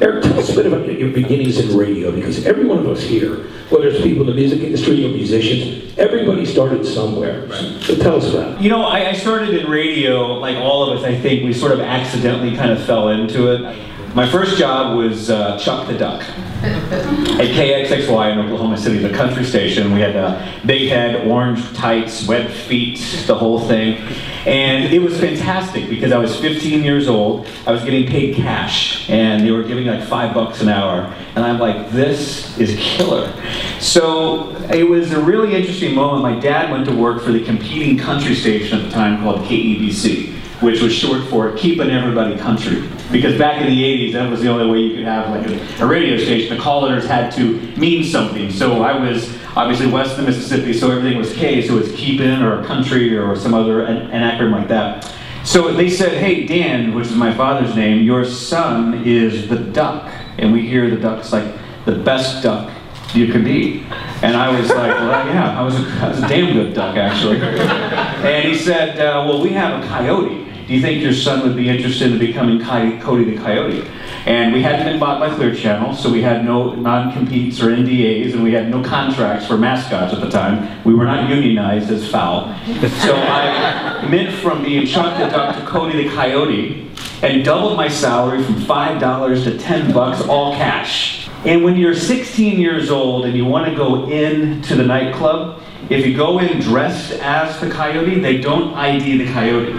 Eric, tell us a bit about your beginnings in radio, because every one of us here, whether it's people in the music industry or musicians, everybody started somewhere. So tell us about it. You know, I started in radio, like all of us, I think, we sort of accidentally kind of fell into it. My first job was Chuck the Duck at KXXY in Oklahoma City, the country station. We had a big head, orange tights, webbed feet, the whole thing. And it was fantastic because I was 15 years old. I was getting paid cash, and they were giving like $5 an hour. And I'm like, this is killer. So it was a really interesting moment. My dad went to work for the competing country station at the time called KEBC, which was short for Keeping Everybody Country. Because back in the 80s, that was the only way you could have like a radio station. The call letters had to mean something. So I was obviously west of the Mississippi, so everything was K, so it's Keepin' or Country or some other an acronym like that. So they said, hey, Dan, which is my father's name, your son is the duck. And we hear the duck's like the best duck you could be. And I was like, well, yeah, I was a damn good duck, actually. And he said, well, we have a coyote. Do you think your son would be interested in becoming Cody the Coyote? And we hadn't been bought by Clear Channel, so we had no non-competes or NDAs, and we had no contracts for mascots at the time. We were not unionized as foul. So I went from being Chuck the Duck to Cody the Coyote, and doubled my salary from $5 to $10, all cash. And when you're 16 years old and you want to go into the nightclub, if you go in dressed as the coyote, they don't ID the coyote.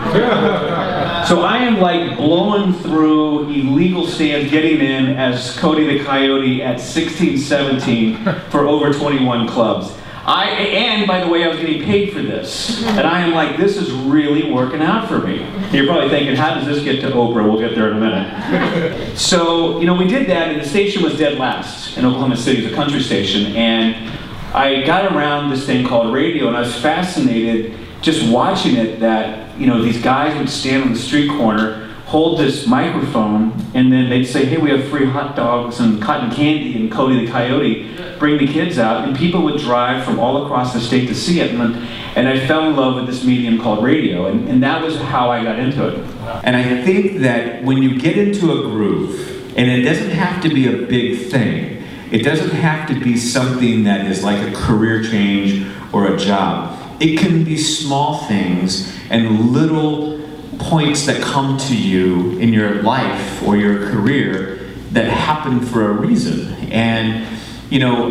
So I am like blowing through illegal stands, getting in as Cody the Coyote at 16, 17 for over 21 clubs. And by the way, I was getting paid for this. And I am like, this is really working out for me. You're probably thinking, how does this get to Oprah? We'll get there in a minute. So, you know, we did that, and the station was dead last in Oklahoma City, the country station. And I got around this thing called radio, and I was fascinated just watching it that, you know, these guys would stand on the street corner, hold this microphone, and then they'd say, hey, we have free hot dogs and cotton candy and Cody the Coyote, bring the kids out, and people would drive from all across the state to see it. And I fell in love with this medium called radio, and that was how I got into it. And I think that when you get into a groove, and it doesn't have to be a big thing, it doesn't have to be something that is like a career change or a job. It can be small things and little points that come to you in your life or your career that happen for a reason. And you know,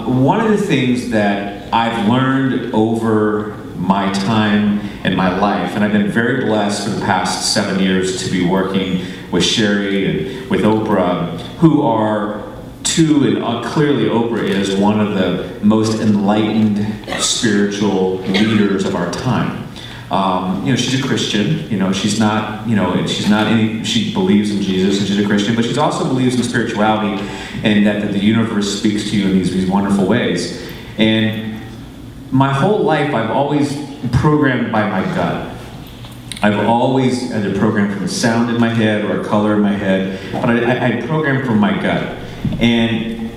one of the things that I've learned over my time in my life, and I've been very blessed for the past 7 years to be working with Sherry and with Oprah, who are two, and clearly Oprah is one of the most enlightened spiritual leaders of our time. You know, she's a Christian. You know, she's not. You know, she's not any. She believes in Jesus, and she's a Christian. But she also believes in spirituality, and that the universe speaks to you in these wonderful ways. And my whole life, I've always programmed by my gut. I've always either programmed from a sound in my head or a color in my head, but I program from my gut. And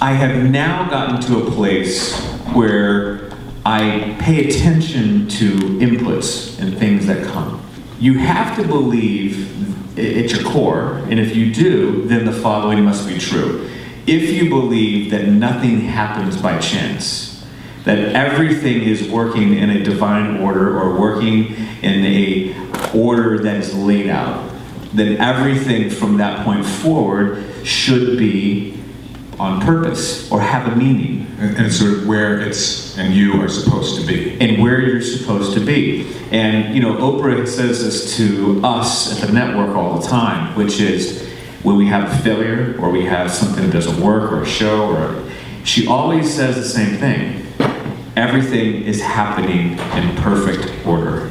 I have now gotten to a place where I pay attention to inputs and things that come. You have to believe at your core, and if you do, then the following must be true. If you believe that nothing happens by chance, that everything is working in a divine order or working in a order that is laid out, then everything from that point forward should be on purpose or have a meaning. And it's sort of where it's and you are supposed to be. And where you're supposed to be. And you know, Oprah says this to us at the network all the time, which is when we have a failure or we have something that doesn't work or a show, she always says the same thing. Everything is happening in perfect order.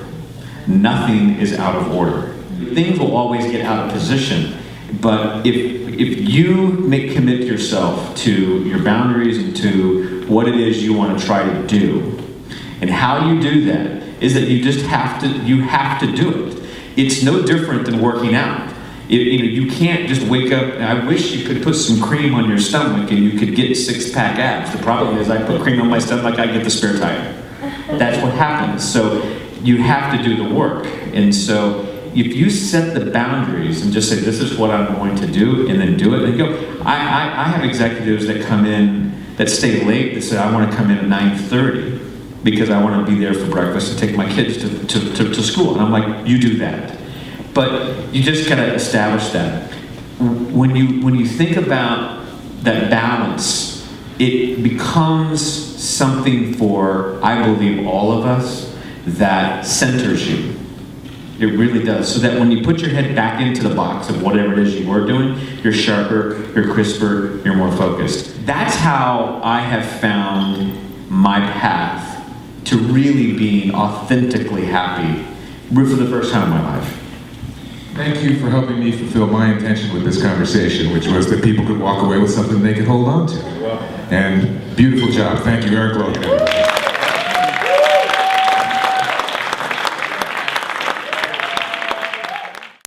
Nothing is out of order. Things will always get out of position, but if you commit yourself to your boundaries and to what it is you want to try to do, and how you do that is that you just have to do it. It's no different than working out. You can't just wake up. I wish you could put some cream on your stomach and you could get six-pack abs. The problem is I put cream on my stomach, I get the spare tire. That's what happens. So you have to do the work. And so if you set the boundaries and just say, this is what I'm going to do, and then do it, and go. I have executives that come in, that stay late, that say, I want to come in at 9:30 because I want to be there for breakfast and take my kids to school. And I'm like, you do that. But you just got to establish that. When you think about that balance, it becomes something for, I believe, all of us that centers you. It really does. So that when you put your head back into the box of whatever it is you were doing, you're sharper, you're crisper, you're more focused. That's how I have found my path to really being authentically happy for the first time in my life. Thank you for helping me fulfill my intention with this conversation, which was that people could walk away with something they could hold on to. And beautiful job. Thank you, Erik Logan.